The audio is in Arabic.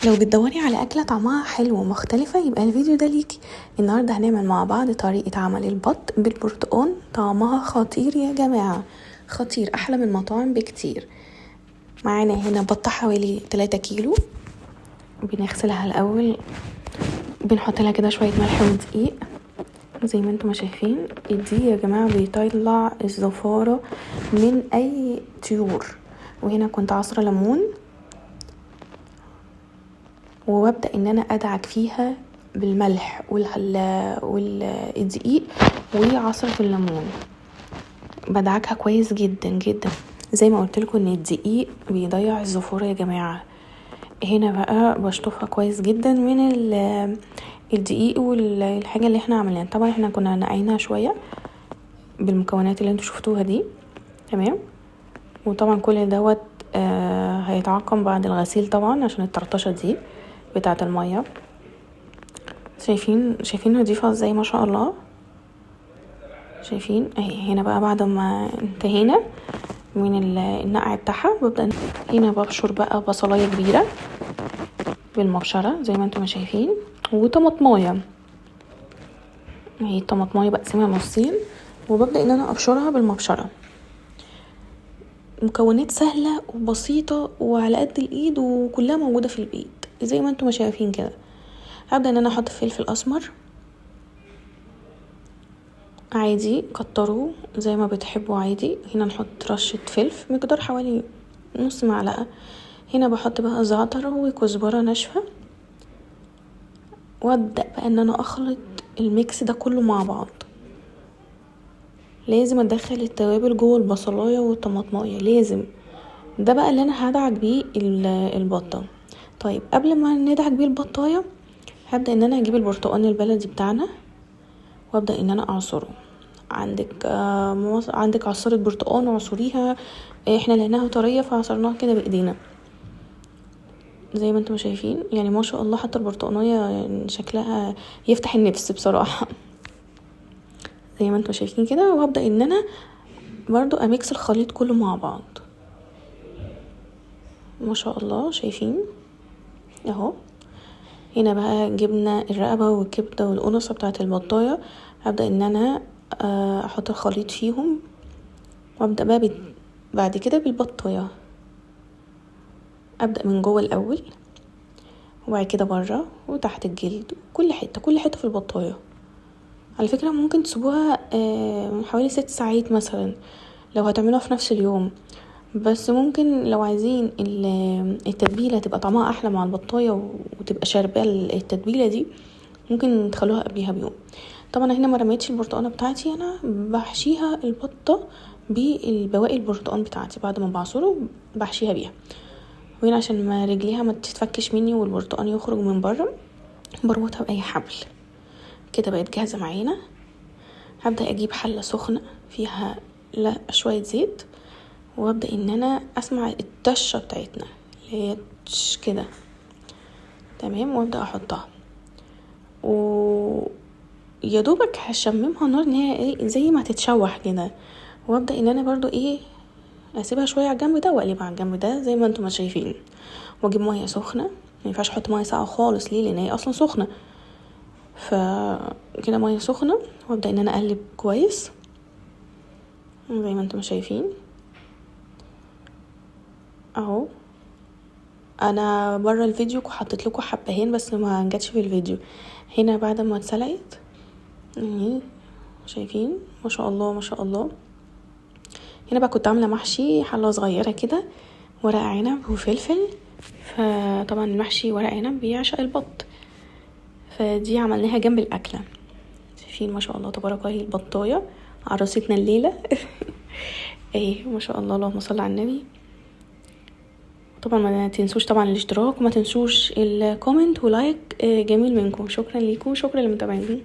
لو بتدوري على أكلة طعمها حلو ومختلفة يبقى الفيديو ده ليكي. النهاردة هنعمل مع بعض طريقة عمل البط بالبرتقال. طعمها خطير يا جماعة، خطير، أحلى من المطاعم بكتير. معانا هنا بطة حوالي 3 كيلو. بنغسلها الأول، بنحط لها كده شوية ملح ودقيق زي ما انتم ما شايفين. الدقيق يا جماعة بيطلع الزفارة من أي طيور. وهنا كنت عصرة ليمون، وابدا ان انا ادعك فيها بالملح والدقيق وعصره الليمون. بدعكها كويس جدا جدا زي ما قلت لكم ان الدقيق بيضيع الزفوره يا جماعه. هنا بقى بشطفها كويس جدا من الدقيق والحاجه اللي احنا عملناها. طبعا احنا كنا نقعينها شويه بالمكونات اللي انتوا شفتوها دي، تمام. وطبعا كل دوت هيتعقم بعد الغسيل طبعا عشان الطرطشه دي بتاعه الميه. شايفين نضيفها ازاي ما شاء الله. شايفين اهي. هنا بقى بعد ما انتهينا من النقع بتاعها ببدا هنا ببشر بقى بصلايه كبيره بالمبشره زي ما انتم شايفين، وطماطمايه. اهي الطماطمايه بقسمها نصين وببدا ان انا ابشرها بالمبشره. مكونات سهله وبسيطه وعلى قد الايد وكلها موجوده في البيت زي ما انتم شايفين كده. هبدا ان انا احط فلفل اسمر عادي، كتروه زي ما بتحبوا عادي. هنا نحط رشة فلفل مقدار حوالي نص معلقة. هنا بحط بقى زعتر وكزبرة ناشفة، وابدأ بقى ان انا اخلط الميكس ده كله مع بعض. لازم ادخل التوابل جوه البصلايه والطماطمايه، لازم. ده بقى اللي انا هدعك بيه البطه. طيب قبل ما ندعك بيه البطايه هبدأ ان انا اجيب البرتقال البلدي بتاعنا وابدأ ان انا اعصره. عندك عصارة برتقال وعصريها. احنا لقيناها طرية فعصرناها كده بايدينا زي ما انتم شايفين. يعني ما شاء الله حتى البرتقانية شكلها يفتح النفس بصراحة زي ما انتم شايفين كده. وابدأ ان انا برضو اميكس الخليط كله مع بعض ما شاء الله. شايفين اهو. هنا بقى جبنا الرقبة والكبدة والقنصة بتاعة البطاية. هبدأ ان انا احط الخليط فيهم وابدأ بقى بعد كده بالبطاية. ابدأ من جوه الاول وبعد كده بره وتحت الجلد، كل حتة في البطاية. على فكرة ممكن تسيبوها حوالي 6 ساعات مثلا لو هتعملوها في نفس اليوم. بس ممكن لو عايزين التتبيلة تبقى طعمها احلى مع البطاية وتبقى شاربة التتبيلة دي، ممكن تخلوها قبلها بيوم. طبعا هنا ما رميتش البرتقانه بتاعتي، انا بحشيها البطه بالبواقي البرتقان بتاعتي بعد ما بعصره بحشيها بيها. وهنا عشان ما رجليها ما تتفكش مني والبرتقان يخرج من بره بربطها باي حبل كده. بقت جاهزه معانا. هبدا اجيب حله سخنه فيها شويه زيت وابدا ان انا اسمع الطشه بتاعتنا اللي هي كده، تمام. وابدا احطها يا دوبك هشممها نار ان هي ايه زي ما تتشوح كده. وابدا ان انا برضو اسيبها شويه على الجنب ده واقلبها على الجنب ده زي ما انتم شايفين. واجيب ميه سخنه، ما ينفعش احط ميه ساقعه خالص، ليه؟ لان هي اصلا سخنه. فكده ميه سخنه وابدا ان انا اقلب كويس زي ما انتم شايفين اهو. انا بره الفيديو حطيت لكم حبهين بس ما جاتش في الفيديو. هنا بعد ما اتسلقت شايفين ما شاء الله ما شاء الله. هنا بقى كنت عامله محشي حله صغيره كده، ورق عنب وفلفل. فطبعا المحشي ورق عنب بيعشق البط، فدي عملناها جنب الاكله. شايفين ما شاء الله تبارك الله البطايه عروستنا الليله ايه ما شاء الله. اللهم صل على النبي. طبعا ما تنسوش طبعا الاشتراك وما تنسوش الكومنت ولايك جميل منكم. شكرا ليكم، شكرا للمتابعين.